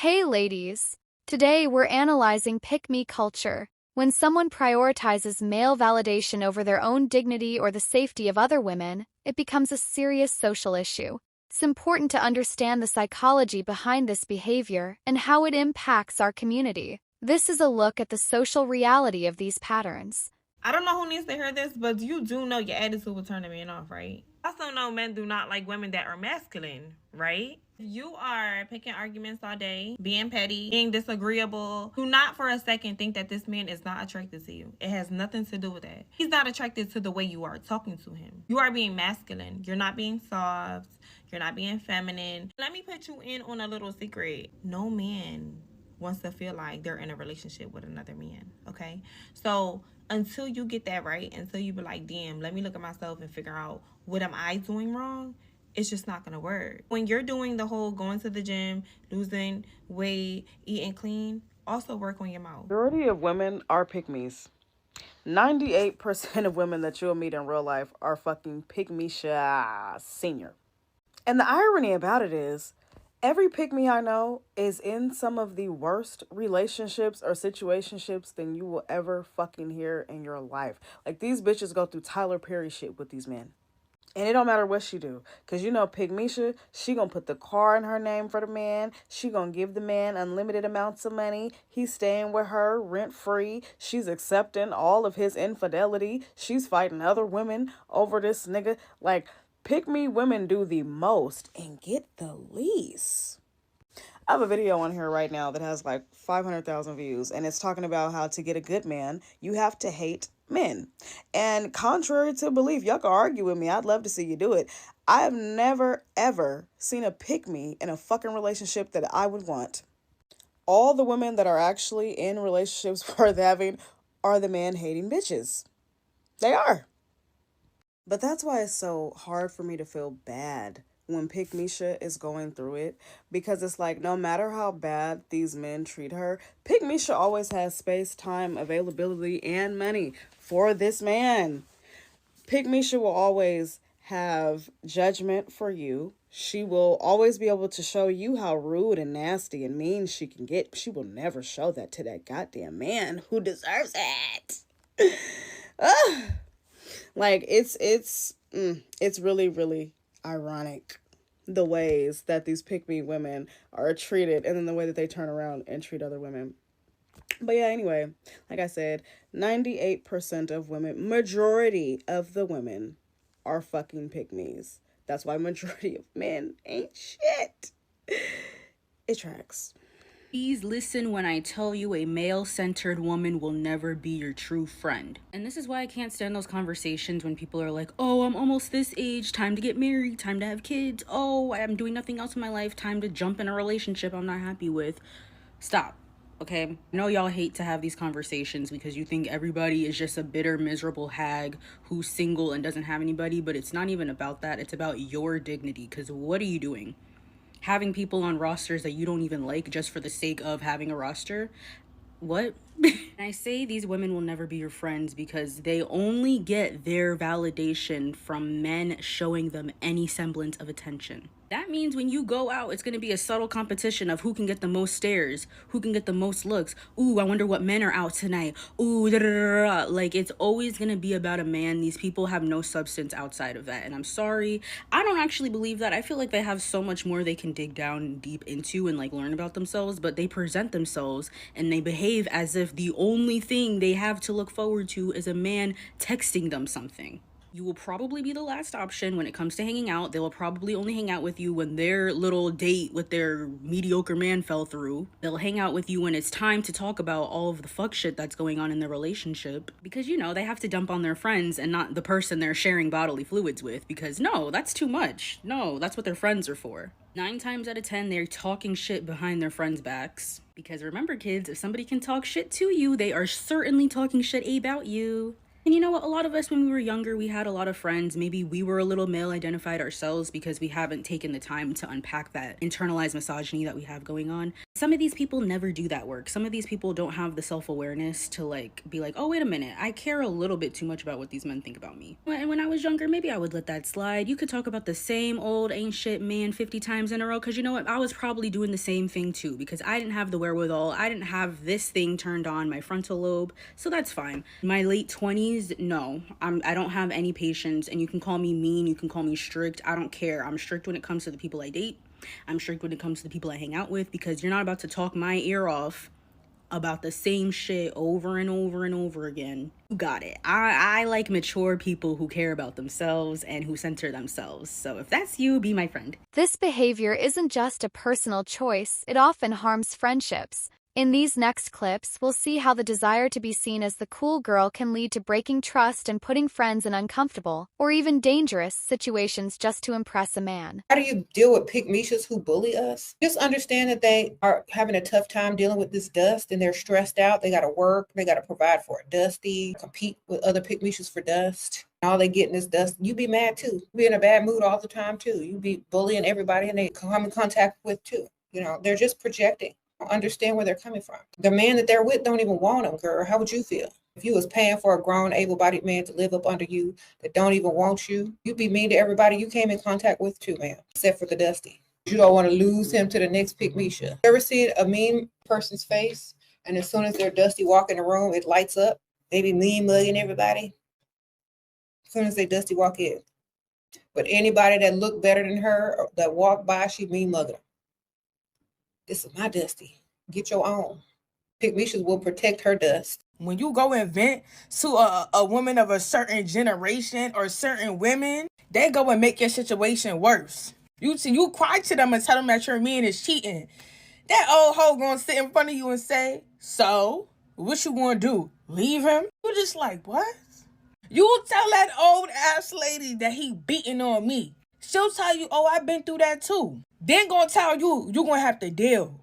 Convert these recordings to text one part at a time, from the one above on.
Hey ladies! Today we're analyzing pick-me culture. When someone prioritizes male validation over their own dignity or the safety of other women, it becomes a serious social issue. It's important to understand the psychology behind this behavior and how it impacts our community. This is a look at the social reality of these patterns. I don't know who needs to hear this, but you do know your attitude will turn a man off, right? Also know men do not like women that are masculine, right? You are picking arguments all day, being petty, being disagreeable. Do not for a second think that this man is not attracted to you. It has nothing to do with that. He's not attracted to the way you are talking to him. You are being masculine. You're not being soft. You're not being feminine. Let me put you in on a little secret. No man wants to feel like they're in a relationship with another man, okay? So until you get that right, until you be like, damn, let me look at myself and figure out what am I doing wrong, it's just not gonna work. When you're doing the whole going to the gym, losing weight, eating clean, also work on your mouth. Majority of women are pick-me's. 98% of women that you'll meet in real life are fucking pick-me-sha senior. And the irony about it is, every pick-me I know is in some of the worst relationships or situationships than you will ever fucking hear in your life. Like, these bitches go through Tyler Perry shit with these men. And it don't matter what she do. Because you know Pygmisha, she gonna put the car in her name for the man. She gonna give the man unlimited amounts of money. He's staying with her rent-free. She's accepting all of his infidelity. She's fighting other women over this nigga. Like, pick me women do the most and get the least. I have a video on here right now that has like 500,000 views, and it's talking about how to get a good man, you have to hate men. And contrary to belief, y'all can argue with me. I'd love to see you do it. I have never, ever seen a pick me in a fucking relationship that I would want. All the women that are actually in relationships worth having are the man hating bitches. They are. But that's why it's so hard for me to feel bad when Pick Misha is going through it, because it's like no matter how bad these men treat her, Pick Misha always has space, time, availability, and money for this man. Pick Misha will always have judgment for you. She will always be able to show you how rude and nasty and mean she can get. She will never show that to that goddamn man who deserves it. Like it's really ironic the ways that these pick me women are treated, and then the way that they turn around and treat other women. But yeah, anyway, like I said, 98% of women, majority of the women are fucking pick me's. That's why majority of men ain't shit. It tracks. Please listen when I tell you a male-centered woman will never be your true friend. And this is why I can't stand those conversations when people are like, oh, I'm almost this age, time to get married, time to have kids, oh, I'm doing nothing else in my life, time to jump in a relationship I'm not happy with. Stop. Okay, I know y'all hate to have these conversations because you think everybody is just a bitter, miserable hag who's single and doesn't have anybody, but it's not even about that. It's about your dignity, because what are you doing? Having people on rosters that you don't even like just for the sake of having a roster? What? I say these women will never be your friends because they only get their validation from men showing them any semblance of attention. That means when you go out, it's going to be a subtle competition of who can get the most stares, who can get the most looks. Ooh, I wonder what men are out tonight. Ooh, da da da da. Like, it's always going to be about a man. These people have no substance outside of that. And I'm sorry, I don't actually believe that. I feel like they have so much more they can dig down deep into and like learn about themselves, but they present themselves and they behave as if the only thing they have to look forward to is a man texting them something. You will probably be the last option when it comes to hanging out. They will probably only hang out with you when their little date with their mediocre man fell through. They'll hang out with you when it's time to talk about all of the fuck shit that's going on in their relationship. Because, you know, they have to dump on their friends and not the person they're sharing bodily fluids with. Because, no, that's too much. No, that's what their friends are for. 9 times out of 10, they're talking shit behind their friends' backs. Because remember, kids, if somebody can talk shit to you, they are certainly talking shit about you. And you know what? A lot of us, when we were younger, we had a lot of friends. Maybe we were a little male-identified ourselves because we haven't taken the time to unpack that internalized misogyny that we have going on. Some of these people never do that work. Some of these people don't have the self-awareness to like be like, oh, wait a minute, I care a little bit too much about what these men think about me. And when I was younger, maybe I would let that slide. You could talk about the same old ain't shit man 50 times in a row, because you know what? I was probably doing the same thing too, because I didn't have the wherewithal. I didn't have this thing turned on, my frontal lobe. So that's fine. My late 20s, no, I don't have any patience, and you can call me mean, you can call me strict. I don't care. I'm strict when it comes to the people I date. I'm strict when it comes to the people I hang out with, because you're not about to talk my ear off about the same shit over and over and over again. You got it. I like mature people who care about themselves and who center themselves. So if that's you, be my friend. This behavior isn't just a personal choice, it often harms friendships. In these next clips, we'll see how the desire to be seen as the cool girl can lead to breaking trust and putting friends in uncomfortable, or even dangerous, situations just to impress a man. How do you deal with pygmishas who bully us? Just understand that they are having a tough time dealing with this dust and they're stressed out. They got to work. They got to provide for a dusty, compete with other pygmishas for dust. All they getting is dust. You be mad too. You be in a bad mood all the time too. You be bullying everybody and they come in contact with too. You know, they're just projecting. Understand where they're coming from. The man that they're with don't even want them, girl. How would you feel if you was paying for a grown, able-bodied man to live up under you that don't even want you? You'd be mean to everybody you came in contact with too, man, except for the dusty. You don't want to lose him to the next pygmisha. Ever seen a mean person's face, and as soon as their dusty walk in the room, it lights up? They be mean mugging everybody as soon as they dusty walk in. But anybody that look better than her or that walk by, she mean mugging them. This is my dusty. Get your own. Pygmishas will protect her dust. When you go and vent to a woman of a certain generation or certain women, they go and make your situation worse. You cry to them and tell them that your man is cheating. That old hoe gonna sit in front of you and say, so, what you gonna do? Leave him? You just like, what? You tell that old ass lady that he beating on me. She'll tell you, oh, I've been through that too. Then gonna tell you, you're gonna have to deal.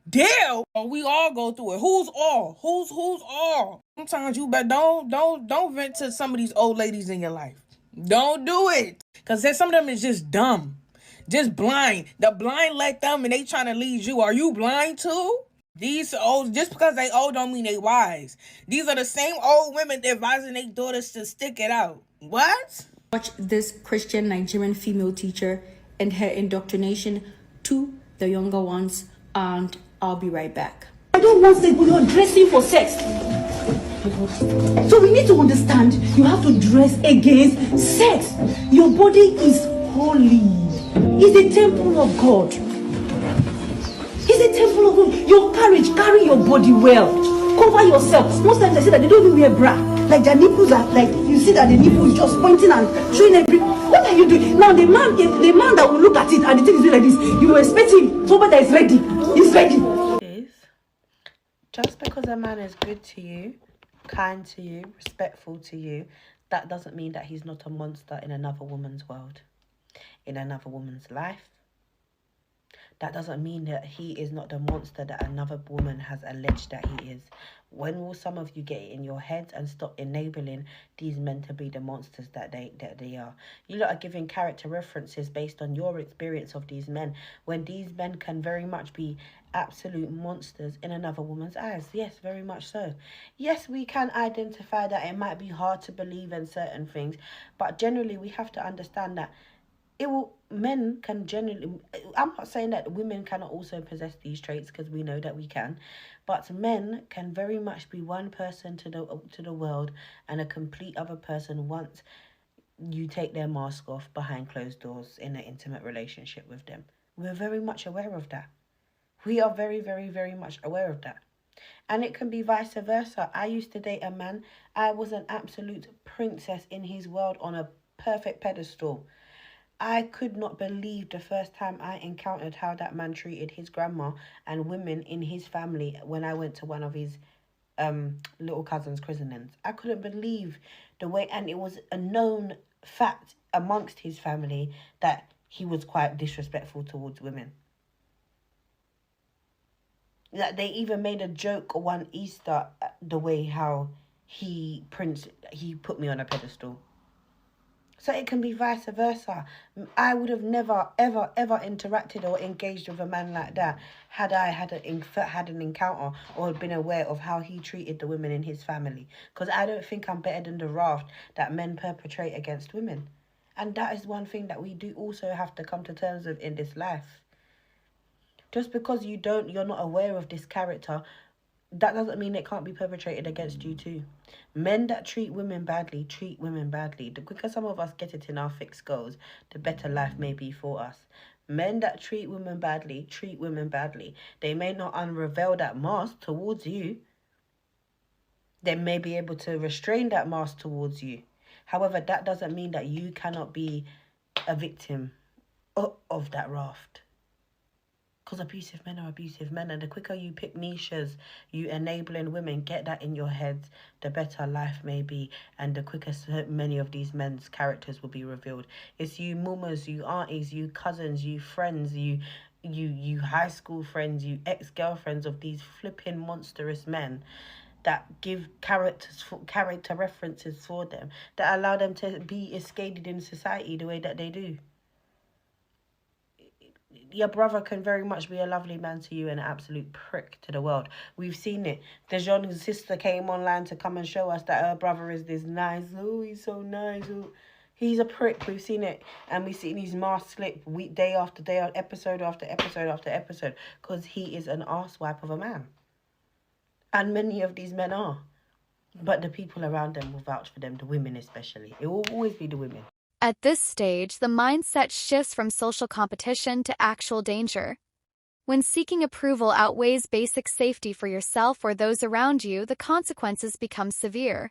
Deal? Oh, we all go through it. Who's all? Who's all? Sometimes you better don't vent to some of these old ladies in your life. Don't do it. Cause then some of them is just dumb. Just blind. The blind let them and they trying to lead you. Are you blind too? These old, just because they old don't mean they wise. These are the same old women that advising their daughters to stick it out. What? Watch this Christian Nigerian female teacher and her indoctrination to the younger ones, and I'll be right back. I don't want sex, but you're dressing for sex. So we need to understand you have to dress against sex. Your body is holy. It's a temple of God. It's a temple of God. Your courage, carry your body well. Cover yourself. Most times I say that they don't even wear bra. Like their nipples are like, you see that the nipple is just pointing and showing every. What are you doing? Now the man that will look at it and the thing is like this, you will expect him, somebody that is ready. He's ready. Just because a man is good to you, kind to you, respectful to you, that doesn't mean that he's not a monster in another woman's world, in another woman's life. That doesn't mean that he is not the monster that another woman has alleged that he is. When will some of you get it in your head and stop enabling these men to be the monsters that they are? You lot are giving character references based on your experience of these men, when these men can very much be absolute monsters in another woman's eyes. Yes, very much so. Yes, we can identify that it might be hard to believe in certain things, but generally we have to understand that men can generally, I'm not saying that women cannot also possess these traits, because we know that we can, but men can very much be one person to the world and a complete other person once you take their mask off behind closed doors in an intimate relationship with them. We're very much aware of that. We are very, very, very much aware of that. And it can be vice versa. I used to date a man. I was an absolute princess in his world, on a perfect pedestal. I could not believe the first time I encountered how that man treated his grandma and women in his family when I went to one of his little cousin's christenings. I couldn't believe the way, and it was a known fact amongst his family that he was quite disrespectful towards women. That they even made a joke one Easter, the way how he put me on a pedestal. So it can be vice versa. I would have never, ever, ever interacted or engaged with a man like that had I had an encounter or been aware of how he treated the women in his family. Because I don't think I'm better than the raft that men perpetrate against women. And that is one thing that we do also have to come to terms with in this life. Just because you're not aware of this character, that doesn't mean it can't be perpetrated against you too. Men that treat women badly, treat women badly. The quicker some of us get it in our thick skulls, the better life may be for us. Men that treat women badly, treat women badly. They may not unravel that mask towards you. They may be able to restrain that mask towards you. However, that doesn't mean that you cannot be a victim of that raft. Because abusive men are abusive men, and the quicker you pick niches, you enabling women, get that in your heads, the better life may be, and the quicker many of these men's characters will be revealed. It's you mummers, you aunties, you cousins, you friends, you high school friends, you ex-girlfriends of these flipping monstrous men that give character references for them, that allow them to be escaped in society the way that they do. Your brother can very much be a lovely man to you and an absolute prick to the world. We've seen it. Dejon's sister came online to come and show us that her brother is this nice. Oh, he's so nice. Oh, he's a prick. We've seen it. And we've seen his mask slip day after day, episode after episode after episode. Because he is an arsewipe of a man. And many of these men are. But the people around them will vouch for them, the women especially. It will always be the women. At this stage, the mindset shifts from social competition to actual danger. When seeking approval outweighs basic safety for yourself or those around you, the consequences become severe.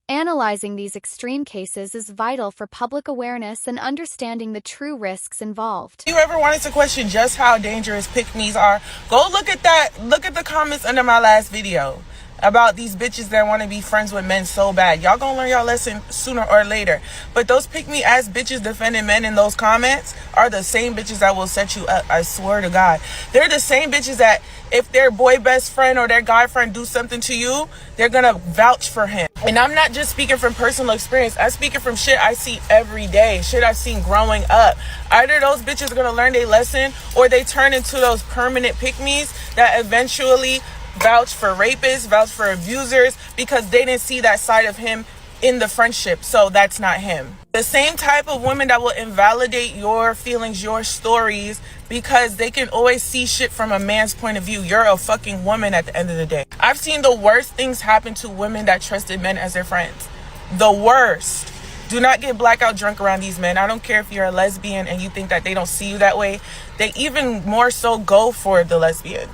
Analyzing these extreme cases is vital for public awareness and understanding the true risks involved. If you ever wanted to question just how dangerous pick-me's are, go look at that. Look at the comments under my last video about these bitches that want to be friends with men so bad. Y'all gonna learn y'all lesson sooner or later. But those pick-me ass bitches defending men in those comments are the same bitches that will set you up. I swear to God. They're the same bitches that if their boy best friend or their guy friend do something to you, they're gonna vouch for him. And I'm not just speaking from personal experience. I'm speaking from shit I see every day. Shit I've seen growing up. Either those bitches are gonna learn their lesson or they turn into those permanent pick-me's that eventually vouch for rapists, vouch for abusers, because they didn't see that side of him in the friendship, so that's not him. The same type of women that will invalidate your feelings, your stories, because they can always see shit from a man's point of view. You're a fucking woman at the end of the day. I've seen the worst things happen to women that trusted men as their friends. The worst. Do not get blackout drunk around these men. I don't care if you're a lesbian and you think that they don't see you that way. They even more so go for the lesbians.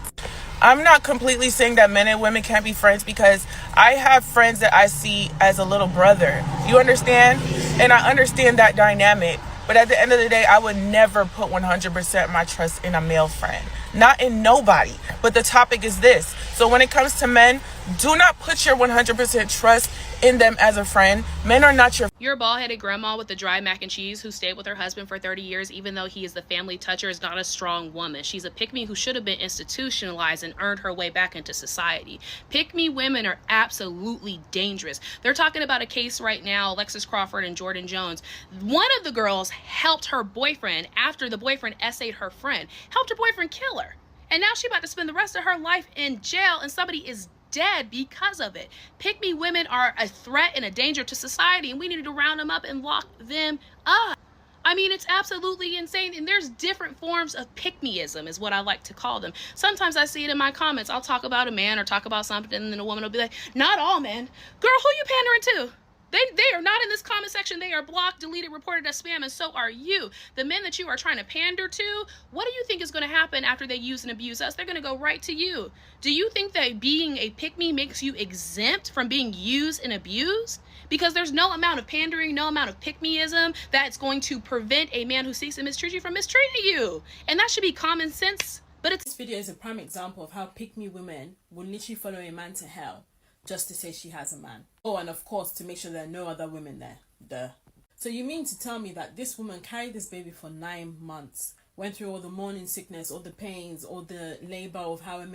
I'm not completely saying that men and women can't be friends, because I have friends that I see as a little brother. You understand? And I understand that dynamic. But at the end of the day, I would never put 100% my trust in a male friend. Not in nobody. But the topic is this. So when it comes to men, do not put your 100% trust in them as a friend. Men are not your... Your bald-headed grandma with the dry mac and cheese who stayed with her husband for 30 years even though he is the family toucher is not a strong woman. She's a pick-me who should have been institutionalized and earned her way back into society. Pick-me women are absolutely dangerous. They're talking about a case right now, Alexis Crawford and Jordan Jones. One of the girls helped her boyfriend after the boyfriend essayed her friend, helped her boyfriend kill her. And now she's about to spend the rest of her life in jail and somebody is dead because of it. Pick-me women are a threat and a danger to society, and we need to round them up and lock them up. I mean, it's absolutely insane. And there's different forms of pick-meism is what I like to call them. Sometimes I see it in my comments. I'll talk about a man or talk about something, and then a woman will be like, not all men. Girl, who you pandering to? They are not in this comment section. They are blocked, deleted, reported as spam, and so are you. The men that you are trying to pander to, what do you think is going to happen after they use and abuse us? They're going to go right to you. Do you think that being a pick-me makes you exempt from being used and abused? Because there's no amount of pandering, no amount of pick-meism that's going to prevent a man who seeks to mistreat you from mistreating you. And that should be common sense. But This video is a prime example of how pick-me women will literally follow a man to hell just to say she has a man. Oh, and of course, to make sure there are no other women there. Duh. So you mean to tell me that this woman carried this baby for 9 months, went through all the morning sickness, all the pains, all the labor of however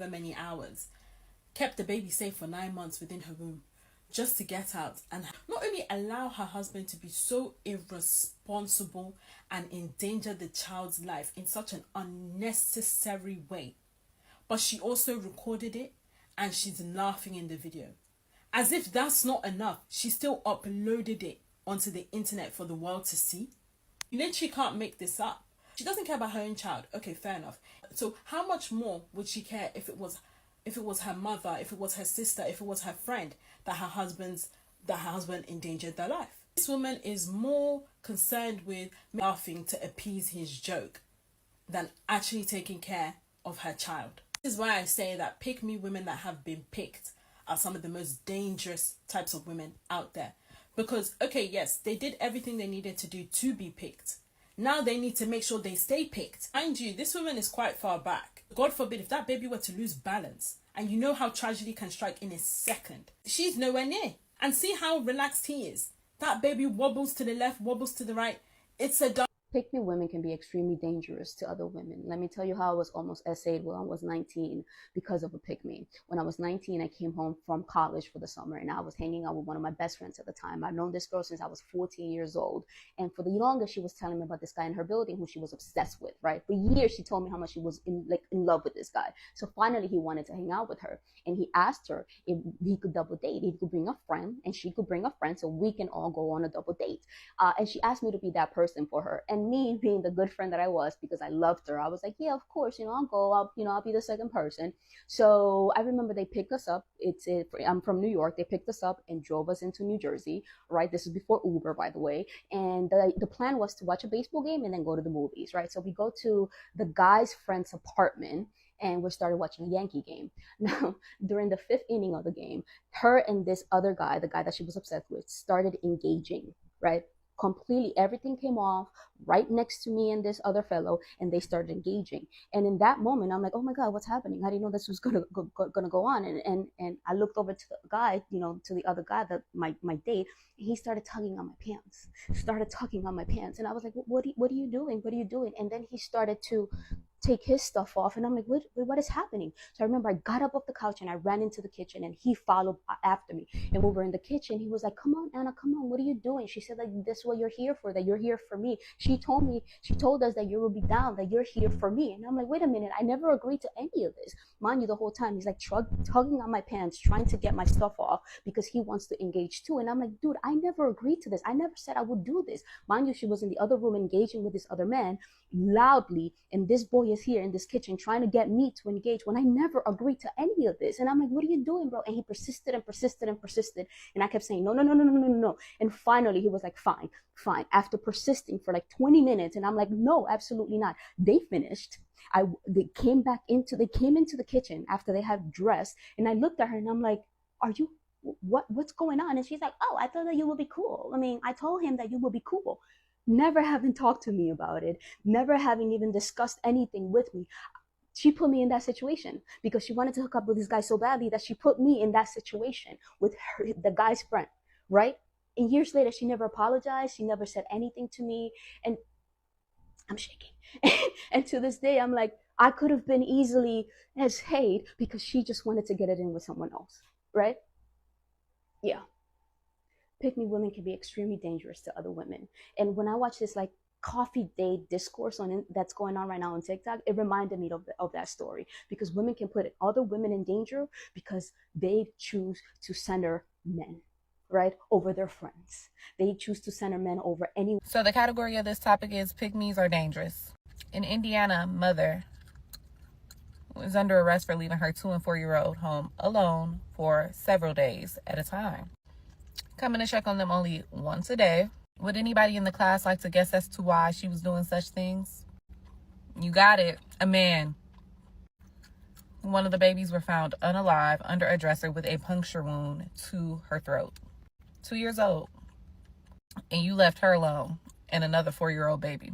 many hours, kept the baby safe for 9 months within her womb, just to get out and not only allow her husband to be so irresponsible and endanger the child's life in such an unnecessary way, but she also recorded it and she's laughing in the video. As if that's not enough, she still uploaded it onto the internet for the world to see. You literally can't make this up. She doesn't care about her own child. Okay, fair enough. So how much more would she care if it was her mother, if it was her sister, if it was her friend that her husband endangered their life? This woman is more concerned with laughing to appease his joke than actually taking care of her child. This is why I say that pick-me women that have been picked are some of the most dangerous types of women out there. Because, okay, yes, they did everything they needed to do to be picked. Now they need to make sure they stay picked. Mind you, this woman is quite far back. God forbid if that baby were to lose balance, and you know how tragedy can strike in a second. She's nowhere near. And see how relaxed he is. That baby wobbles to the left, wobbles to the right. It's a Pick-me women can be extremely dangerous to other women. Let me tell you how I was almost essayed when I was 19 because of a pick-me. When I was 19, I came home from college for the summer and I was hanging out with one of my best friends at the time. I've known this girl since I was 14 years old. And for the longest, she was telling me about this guy in her building who she was obsessed with, right? For years, she told me how much she was in love with this guy. So finally, he wanted to hang out with her. And he asked her if he could double date, if he could bring a friend and she could bring a friend so we can all go on a double date. And she asked me to be that person for her. And me being the good friend that I was, because I loved her, I was like, yeah, of course, I'll go. I'll be the second person. So I remember they picked us up. I'm from New York. They picked us up and drove us into New Jersey, right? This is before Uber, by the way. And the plan was to watch a baseball game and then go to the movies, right? So we go to the guy's friend's apartment and we started watching a Yankee game. Now, during the 5th inning of the game, her and this other guy, the guy that she was obsessed with, started engaging, right? Completely, everything came off right next to me and this other fellow, and they started engaging. And in that moment, I'm like, oh my God, what's happening? I didn't know this was gonna go on. And I looked over to the guy, to the other guy, that my date, and he started tugging on my pants, and I was like, what are you doing? What are you doing? And then he started to take his stuff off, and I'm like, what is happening? So I remember I got up off the couch and I ran into the kitchen, and he followed after me. And when we were in the kitchen, he was like, come on, Anna, come on, what are you doing? She said, like, this is what you're here for, that you're here for me. She told us that you will be down, that you're here for me. And I'm like, wait a minute, I never agreed to any of this. Mind you, the whole time he's like tugging on my pants, trying to get my stuff off because he wants to engage too. And I'm like, dude, I never agreed to this. I never said I would do this. Mind you, she was in the other room engaging with this other man loudly, and this boy is here in this kitchen trying to get me to engage when I never agreed to any of this. And I'm like, what are you doing, bro? And he persisted and persisted and persisted, and I kept saying no. And finally he was like, fine. After persisting for like 20 minutes, and I'm like, no, absolutely not. They finished. They came into the kitchen after they had dressed, and I looked at her and I'm like, are you, what's going on? And she's like, oh, I thought that you would be cool. I mean, I told him that you would be cool. Never having talked to me about it, never having even discussed anything with me. She put me in that situation because she wanted to hook up with this guy so badly that she put me in that situation with the guy's friend, right? And years later, she never apologized. She never said anything to me. And I'm shaking. And to this day, I'm like, I could have been easily as hate because she just wanted to get it in with someone else, right? Yeah. Pick-me women can be extremely dangerous to other women. And when I watch this like coffee date discourse that's going on right now on TikTok, it reminded me of that story, because women can put other women in danger because they choose to center men, right, over their friends. They choose to center men over anyone. So the category of this topic is pick-me's are dangerous. In Indiana, mother was under arrest for leaving her 2- and 4-year-old home alone for several days at a time, coming to check on them only once a day. Would anybody in the class like to guess as to why she was doing such things? You got it, a man. One of the babies were found unalive under a dresser with a puncture wound to her throat. 2 years old. And you left her alone and another 4-year-old baby,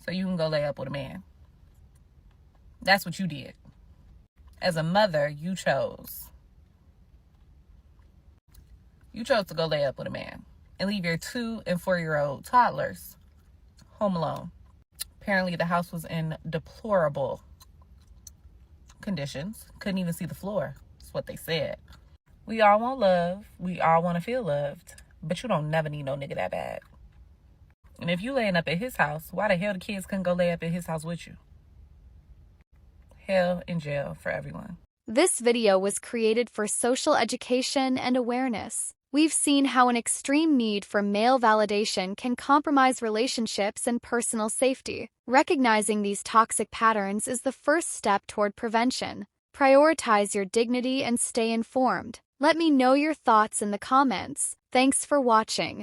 so you can go lay up with a man. That's what you did. As a mother, you chose to go lay up with a man and leave your 2- and 4-year-old toddlers home alone. Apparently, the house was in deplorable conditions. Couldn't even see the floor. That's what they said. We all want love. We all want to feel loved. But you don't never need no nigga that bad. And if you laying up at his house, why the hell the kids couldn't go lay up at his house with you? Hell in jail for everyone. This video was created for social education and awareness. We've seen how an extreme need for male validation can compromise relationships and personal safety. Recognizing these toxic patterns is the first step toward prevention. Prioritize your dignity and stay informed. Let me know your thoughts in the comments. Thanks for watching.